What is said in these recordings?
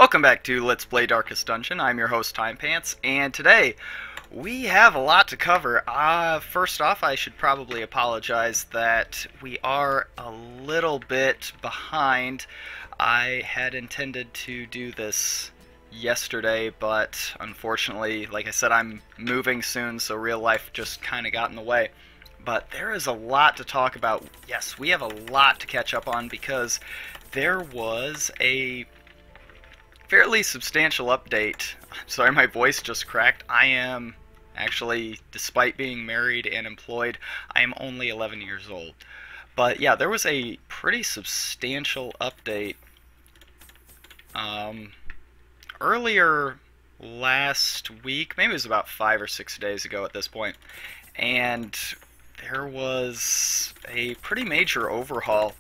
Welcome back to Let's Play Darkest Dungeon. I'm your host, Timepants, and today we have a lot to cover. First off, I should probably apologize that we are a little bit behind. I had intended to do this yesterday, but unfortunately, like I said, I'm moving soon, so real life just kind of got in the way. But there is a lot to talk about. Yes, we have a lot to catch up on because there was a fairly substantial update. Sorry, my voice just cracked. I am actually, despite being married and employed, I am only 11 years old. But yeah, there was a pretty substantial update earlier last week, maybe it was about 5 or 6 days ago at this point, and there was a pretty major overhaul.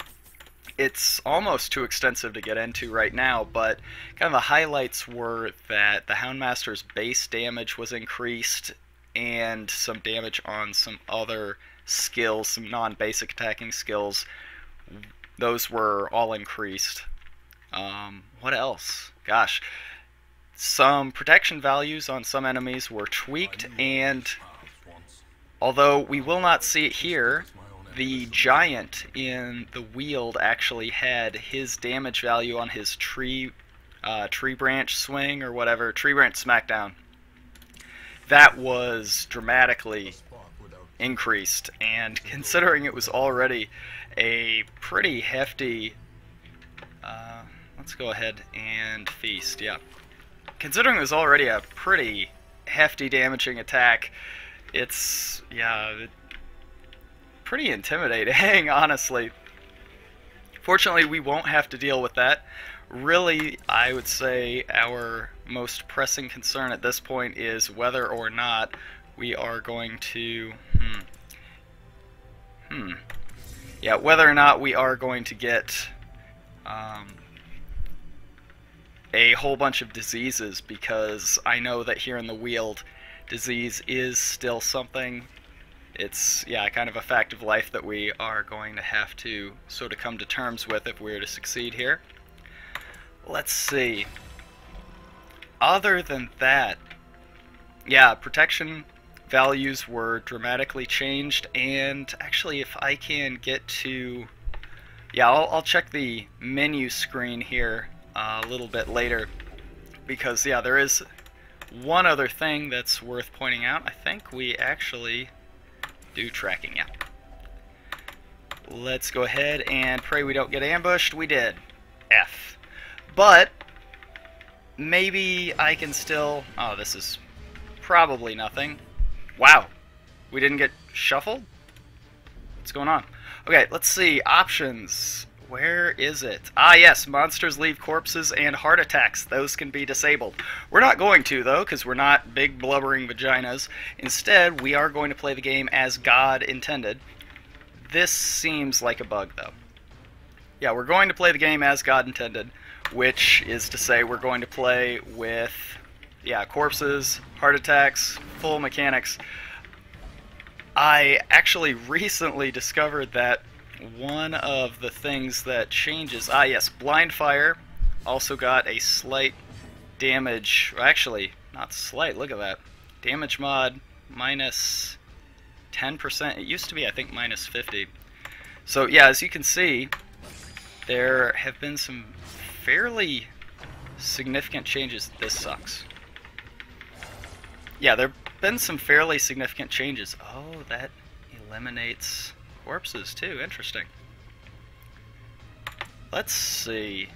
It's almost too extensive to get into right now, but kind of the highlights were that the Houndmaster's base damage was increased, and some damage on some other skills, some non-basic attacking skills, those were all increased. What else? Gosh. Some protection values on some enemies were tweaked, and although we will not see it here, the giant in the Weald actually had his damage value on his tree branch swing or whatever, tree branch smackdown. That was dramatically increased, and considering it was already a pretty hefty, let's go ahead and feast, yeah. Considering it was already a pretty hefty damaging attack, it's, yeah, pretty intimidating, honestly. Fortunately, we won't have to deal with that. Really, I would say our most pressing concern at this point is whether or not we are going to... Yeah, whether or not we are going to get a whole bunch of diseases, because I know that here in the Weald, disease is still something. It's, yeah, kind of a fact of life that we are going to have to sort of come to terms with if we're to succeed here. Let's see. Other than that, yeah, protection values were dramatically changed, and actually if I can get to... Yeah, I'll check the menu screen here a little bit later, because, yeah, there is one other thing that's worth pointing out. I think we actually do tracking, yeah. Let's go ahead and pray we don't get ambushed. We did. F. But maybe I can still... Oh, this is probably nothing. Wow. We didn't get shuffled? What's going on? Okay, let's see. Options. Where is it? Ah, yes. Monsters leave corpses and heart attacks. Those can be disabled. We're not going to, though, because we're not big blubbering vaginas. Instead, we are going to play the game as God intended. This seems like a bug, though. Yeah, we're going to play the game as God intended, which is to say we're going to play with, yeah, corpses, heart attacks, full mechanics. I actually recently discovered that one of the things that changes... Ah, yes, blind fire also got a slight damage... Actually, not slight, look at that. Damage mod minus 10%. It used to be, I think, minus 50. So, yeah, as you can see, there have been some fairly significant changes. This sucks. Yeah, there have been some fairly significant changes. Oh, that eliminates corpses, too. Interesting. Let's see.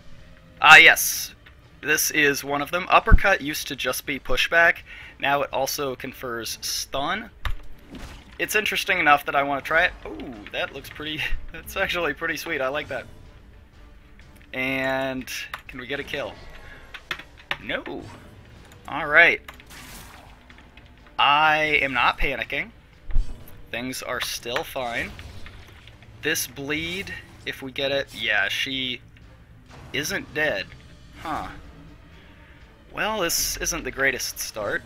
Ah, yes. This is one of them. Uppercut used to just be pushback. Now it also confers stun. It's interesting enough that I want to try it. Ooh, that looks pretty... That's actually pretty sweet. I like that. And can we get a kill? No. Alright. I am not panicking. Things are still fine. This bleed, if we get it, yeah, she isn't dead. Huh. Well, this isn't the greatest start.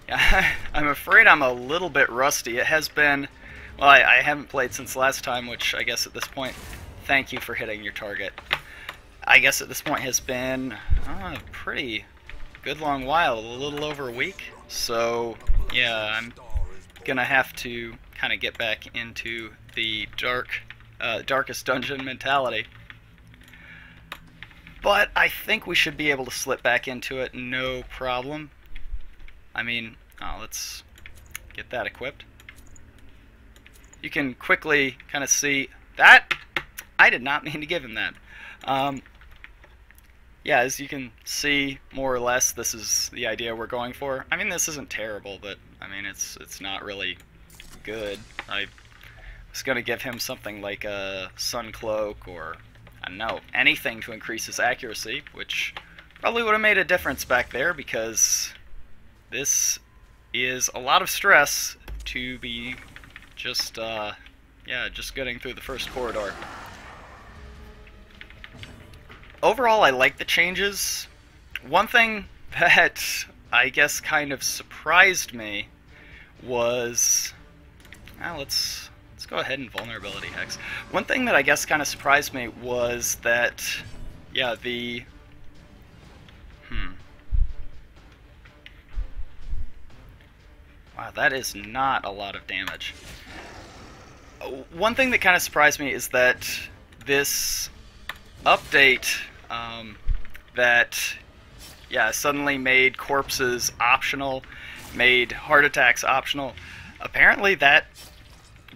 Yeah, I'm afraid I'm a little bit rusty. It has been... Well, I haven't played since last time, which I guess at this point, thank you for hitting your target. I guess at this point has been a pretty good long while, a little over a week. So yeah, I'm gonna have to kind of get back into the darkest dungeon mentality. But I think we should be able to slip back into it no problem. I mean, let's get that equipped. You can quickly kind of see that. I did not mean to give him that. Yeah, as you can see, more or less, this is the idea we're going for. I mean, this isn't terrible, but I mean, it's not really good. I was gonna give him something like a sun cloak or I don't know, anything to increase his accuracy, which probably would have made a difference back there because this is a lot of stress to be just yeah, just getting through the first corridor. Overall, I like the changes. One thing that I guess kind of surprised me was, let's go ahead and vulnerability hex. One thing that I guess kind of surprised me was that, yeah, the wow, that is not a lot of damage. One thing that kind of surprised me is that this update that, yeah, suddenly made corpses optional, made heart attacks optional. Apparently that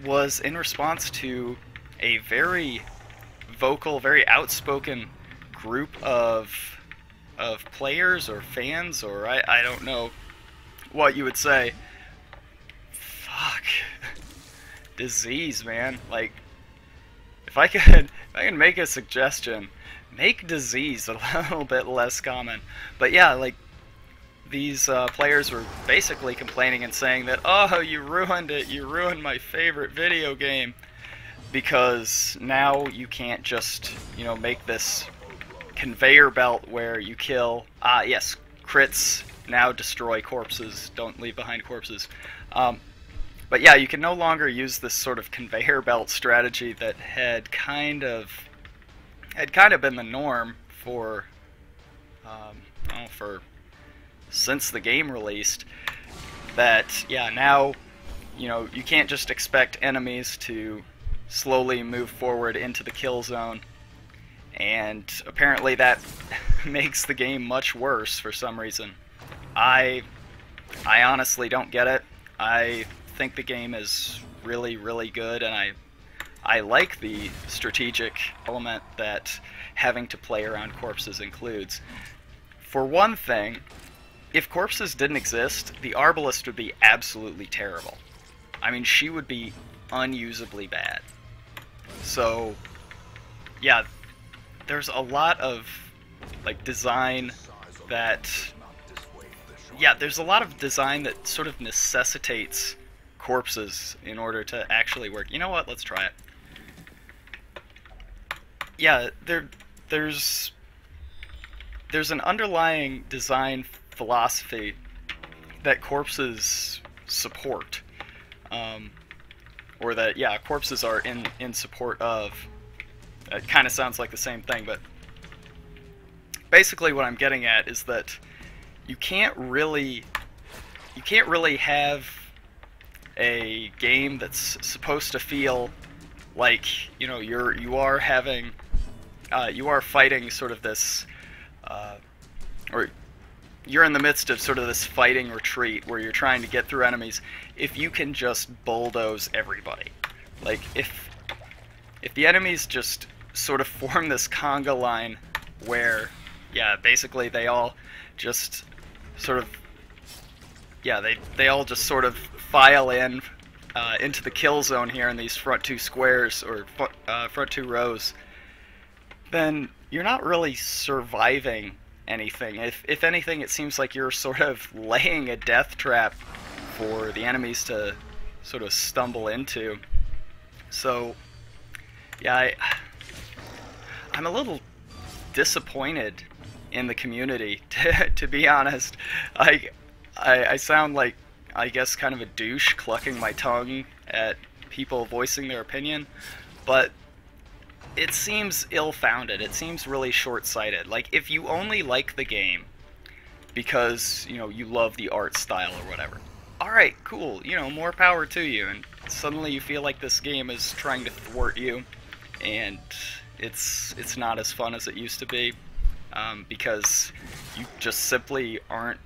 was in response to a very vocal, very outspoken group of players or fans, or I don't know what you would say. Fuck. Disease, man. Like, if I could make a suggestion, make disease a little bit less common. But yeah, like, these players were basically complaining and saying that, oh, you ruined it, you ruined my favorite video game, because now you can't just, you know, make this conveyor belt where you kill, yes, crits now destroy corpses, don't leave behind corpses. But yeah, you can no longer use this sort of conveyor belt strategy that had kind of been the norm for since the game released. That, yeah, now, you know, you can't just expect enemies to slowly move forward into the kill zone, and apparently that makes the game much worse for some reason. I honestly don't get it. I think the game is really, really good, and I like the strategic element that having to play around corpses includes. For one thing, if corpses didn't exist, the Arbalest would be absolutely terrible. I mean, she would be unusably bad. So, yeah, there's a lot of, like, design that... Yeah, there's a lot of design that sort of necessitates corpses in order to actually work. You know what? Let's try it. Yeah, there's an underlying design philosophy that corpses support, or that, yeah, corpses are in support of. It kind of sounds like the same thing, but basically what I'm getting at is that you can't really have a game that's supposed to feel like, you know, you are fighting sort of this, or you're in the midst of sort of this fighting retreat where you're trying to get through enemies, if you can just bulldoze everybody. Like, if the enemies just sort of form this conga line where, yeah, basically they all just sort of, yeah, they all just sort of file in into the kill zone here in these front two squares, or front two rows, then you're not really surviving anything. If anything, it seems like you're sort of laying a death trap for the enemies to sort of stumble into. So, yeah, I'm a little disappointed in the community, to be honest. I sound like, I guess, kind of a douche clucking my tongue at people voicing their opinion, but it seems ill-founded. It seems really short-sighted. Like, if you only like the game because, you know, you love the art style or whatever, alright, cool, you know, more power to you, and suddenly you feel like this game is trying to thwart you, and it's not as fun as it used to be, because you just simply aren't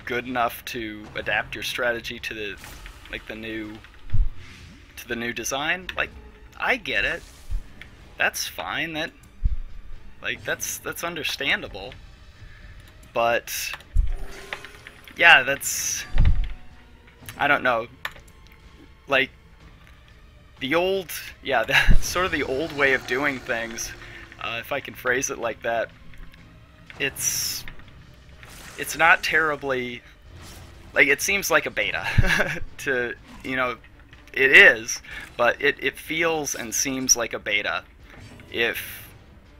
good enough to adapt your strategy to the new design. Like, I get it. That's fine. That's understandable. But yeah, I don't know. Like, sort of the old way of doing things, if I can phrase it like that. It's not terribly, like, it seems like a beta to, you know, it is, but it feels and seems like a beta if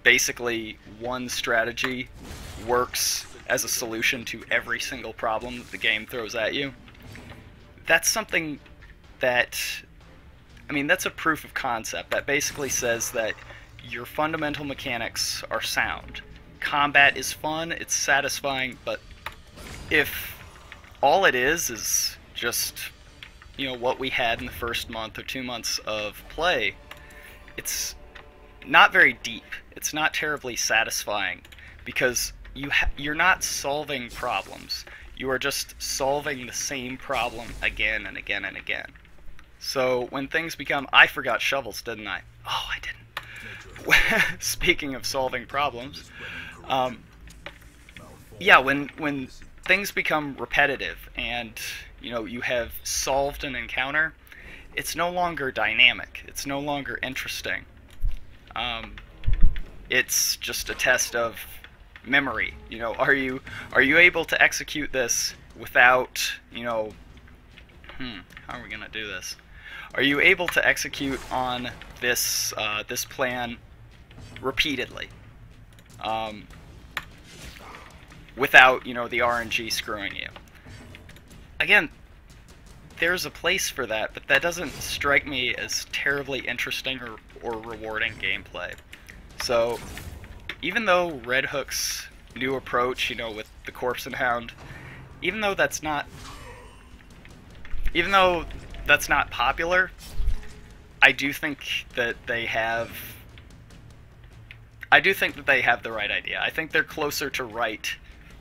basically one strategy works as a solution to every single problem that the game throws at you. That's something that, I mean, that's a proof of concept. That basically says that your fundamental mechanics are sound. Combat is fun, it's satisfying, but if all it is just, you know, what we had in the first month or 2 months of play, it's not very deep. It's not terribly satisfying, because you're not solving problems. You are just solving the same problem again and again and again. So when things become, I forgot shovels, didn't I? Oh, I didn't. Speaking of solving problems, yeah, when things become repetitive and, you know, you have solved an encounter, it's no longer dynamic. It's no longer interesting. It's just a test of memory. You know, are you able to execute this without, you know, how are we gonna do this? Are you able to execute on this this plan repeatedly, without, you know, the RNG screwing you? Again, there's a place for that, but that doesn't strike me as terribly interesting or rewarding gameplay. So, even though Red Hook's new approach, you know, with the Corpse and Hound, even though that's not popular, I do think that they have the right idea. I think they're closer to right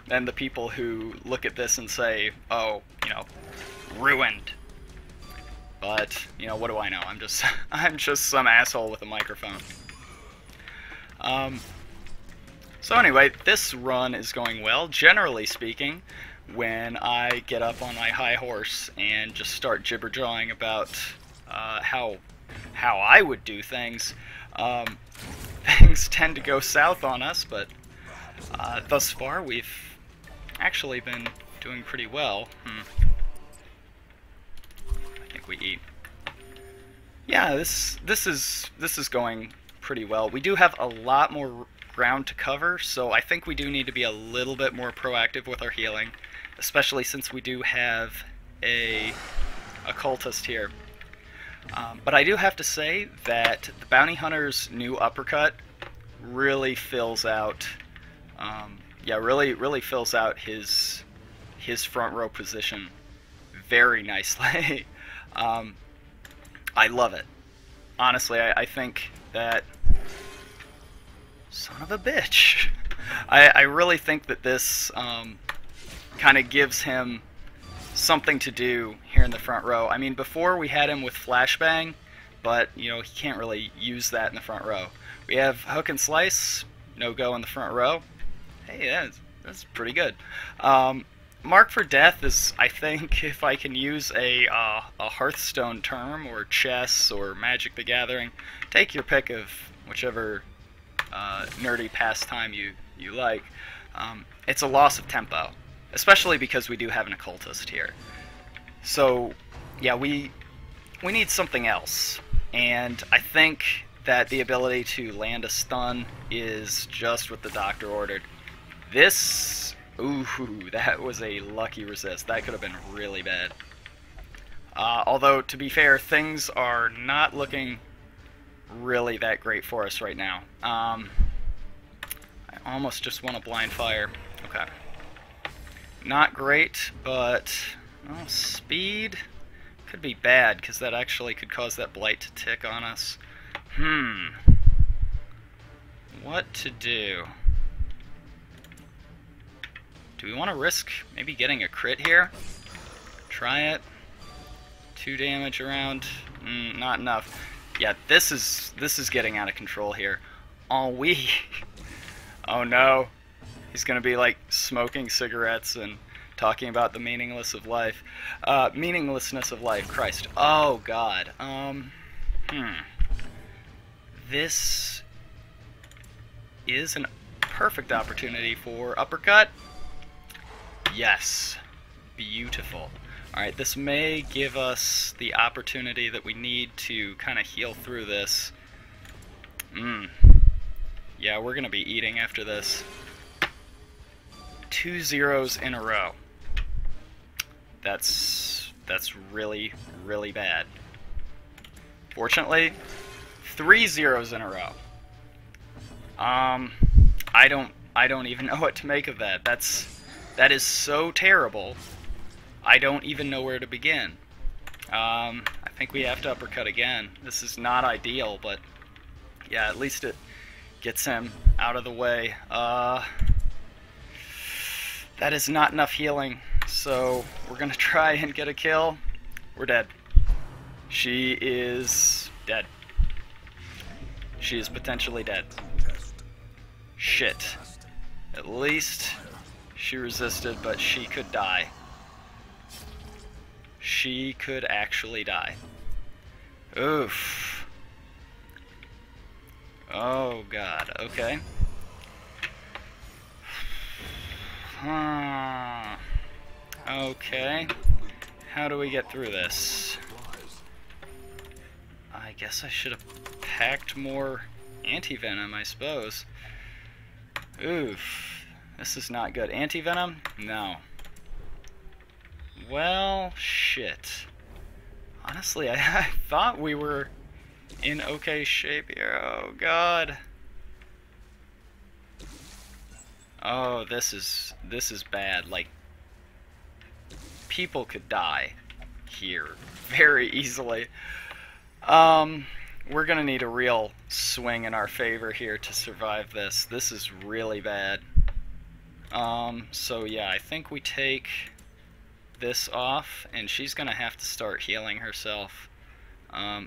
than the people who look at this and say, oh, you know, ruined. But, you know, what do I know? I'm just some asshole with a microphone. So anyway, this run is going well, generally speaking. When I get up on my high horse and just start jibber-jawing about how I would do things, things tend to go south on us, but thus far we've actually been doing pretty well. I think we eat. Yeah, this is going pretty well. We do have a lot more ground to cover, so I think we do need to be a little bit more proactive with our healing, especially since we do have a cultist here. But I do have to say that the Bounty Hunter's new uppercut really fills out, really fills out his front row position very nicely. I love it. Honestly, I think that, son of a bitch, I really think that this kind of gives him something to do here in the front row. I mean, before we had him with flashbang, but, you know, he can't really use that in the front row. We have hook and slice, no go in the front row. Hey, that's pretty good. Mark for death is, I think, if I can use a Hearthstone term, or chess, or Magic the Gathering, take your pick of whichever nerdy pastime you like. It's a loss of tempo, especially because we do have an occultist here. So, yeah, we need something else, and I think that the ability to land a stun is just what the doctor ordered. This, ooh, that was a lucky resist. That could have been really bad. Although, to be fair, things are not looking really that great for us right now. I almost just want to blind fire. Okay. Not great, but well, speed could be bad because that actually could cause that blight to tick on us. What to do? Do we want to risk maybe getting a crit here? Try it. 2 damage around. Not enough. Yeah, this is getting out of control here. Ennui. Oh no. He's gonna be like smoking cigarettes and talking about the meaninglessness of life. Christ. Oh god. This is a perfect opportunity for uppercut. Yes. Beautiful. Alright, this may give us the opportunity that we need to kind of heal through this. Yeah, we're going to be eating after this. 2 zeros in a row. That's really, really bad. Fortunately, 3 zeros in a row. I don't even know what to make of that. That is so terrible. I don't even know where to begin. I think we have to uppercut again. This is not ideal, but yeah, at least it gets him out of the way. That is not enough healing, so we're gonna try and get a kill. We're dead. She is dead. She is potentially dead. Shit. At least she resisted, but she could die. She could actually die. Oof. Oh god, okay. Okay. How do we get through this? I guess I should have packed more anti-venom, I suppose. Oof. This is not good. Anti-venom? No. Well, shit. Honestly, I thought we were in okay shape here. Oh, God. Oh, this is bad. Like, people could die here very easily. We're gonna need a real swing in our favor here to survive this. This is really bad. So yeah, I think we take this off, and she's gonna have to start healing herself.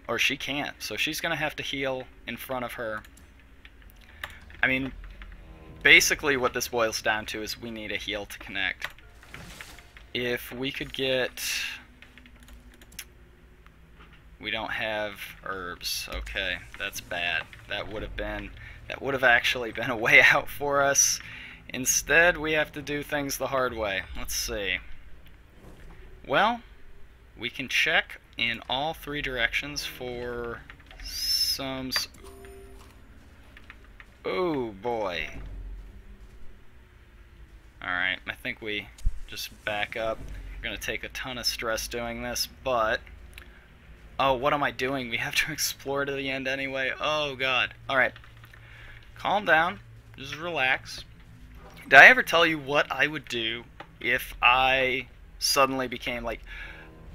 Or she can't, so she's gonna have to heal in front of her. I mean, basically what this boils down to is we need a heal to connect. If we could get... We don't have herbs. Okay, that's bad. That would have actually been a way out for us. Instead, we have to do things the hard way. Let's see. Well, we can check in all 3 directions for some... Oh boy. Alright, I think we just back up. We're gonna take a ton of stress doing this, but... Oh, what am I doing? We have to explore to the end anyway. Oh god. Alright. Calm down. Just relax. Did I ever tell you what I would do if I suddenly became, like,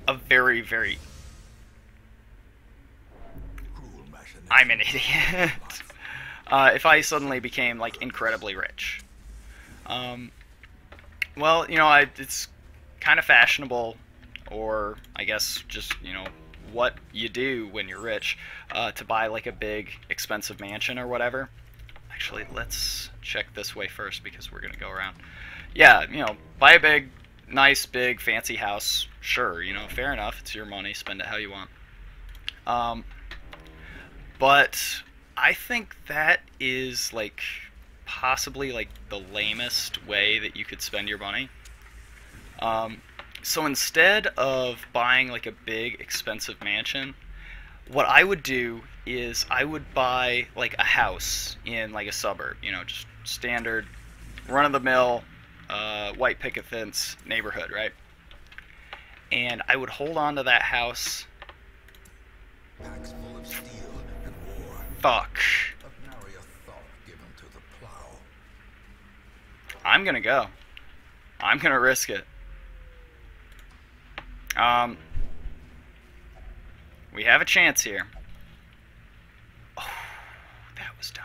a very, very... I'm an idiot. If I suddenly became, like, incredibly rich. Well, you know, it's kind of fashionable, or I guess just, you know, what you do when you're rich, to buy, like, a big, expensive mansion or whatever. Actually, let's check this way first because we're gonna go around. Yeah, you know, buy a big, nice, big, fancy house. Sure, you know, fair enough. It's your money. Spend it how you want. But I think that is, like, possibly, like, the lamest way that you could spend your money. So instead of buying, like, a big, expensive mansion, what I would do is I would buy, like, a house in, like, a suburb, you know, just standard, run-of-the-mill, white picket fence neighborhood, right? And I would hold on to that house Fuck. But nary a thought given to the plow. I'm gonna go. I'm gonna risk it. We have a chance here. Oh, that was dumb.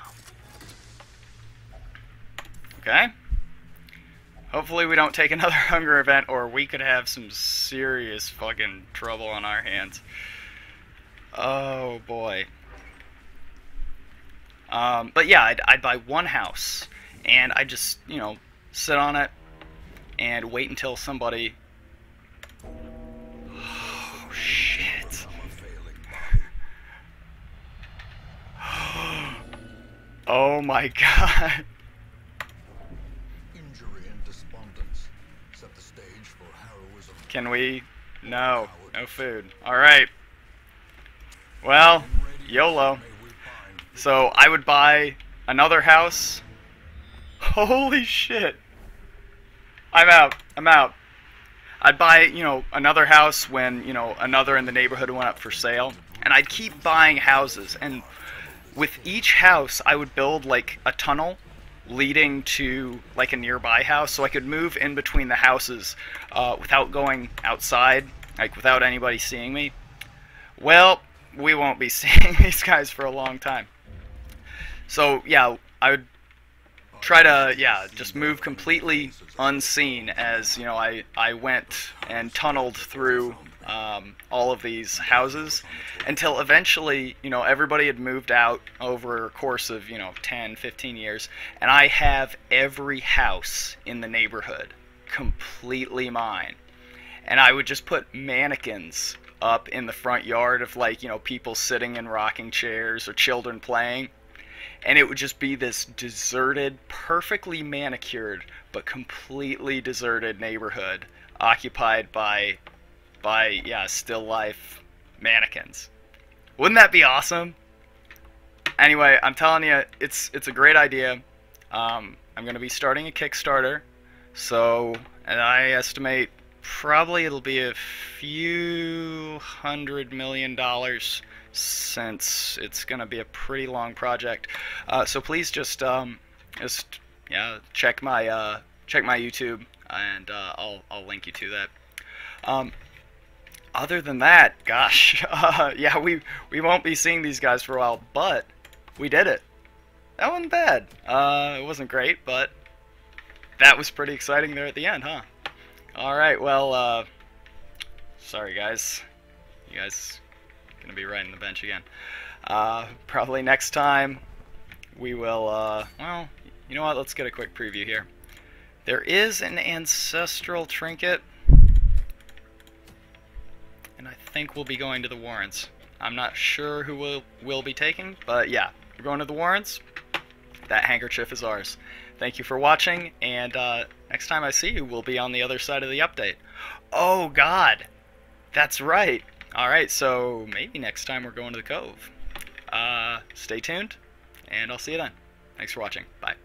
Okay. Hopefully we don't take another hunger event, or we could have some serious fucking trouble on our hands. Oh boy. But yeah, I'd buy one house, and I'd just, you know, sit on it and wait until somebody... Oh, shit. Oh my god. Injury and despondence set the stage for heroism. Can we? No. No food. Alright. Well, YOLO. So I would buy another house. Holy shit. I'm out. I'm out. I'd buy, you know, another house when, you know, another in the neighborhood went up for sale. And I'd keep buying houses. And with each house, I would build, like, a tunnel leading to, like, a nearby house. So I could move in between the houses without going outside, like, without anybody seeing me. Well, we won't be seeing these guys for a long time. So, yeah, I would try to, yeah, just move completely unseen as, you know, I went and tunneled through all of these houses until eventually, you know, everybody had moved out over a course of, you know, 10, 15 years, and I have every house in the neighborhood completely mine. And I would just put mannequins up in the front yard of, like, you know, people sitting in rocking chairs or children playing. And it would just be this deserted, perfectly manicured, but completely deserted neighborhood occupied by yeah, still life mannequins. Wouldn't that be awesome? Anyway, I'm telling you, it's a great idea. I'm going to be starting a Kickstarter, so, and I estimate probably it'll be a few $100 million, since it's gonna be a pretty long project. So please just yeah, check my YouTube, and I'll link you to that. Other than that, gosh, yeah, we won't be seeing these guys for a while, but we did it. That wasn't bad. It wasn't great, but that was pretty exciting there at the end, huh? All right, well, sorry guys, you guys gonna be riding the bench again. Probably next time we will, well, you know what, let's get a quick preview here. There is an ancestral trinket, and I think we'll be going to the Warrens. I'm not sure who we'll be taking, but yeah, we're going to the Warrens. That handkerchief is ours. Thank you for watching, and next time I see you, we'll be on the other side of the update. Oh god, that's right. Alright, so maybe next time we're going to the Cove. Stay tuned, and I'll see you then. Thanks for watching. Bye.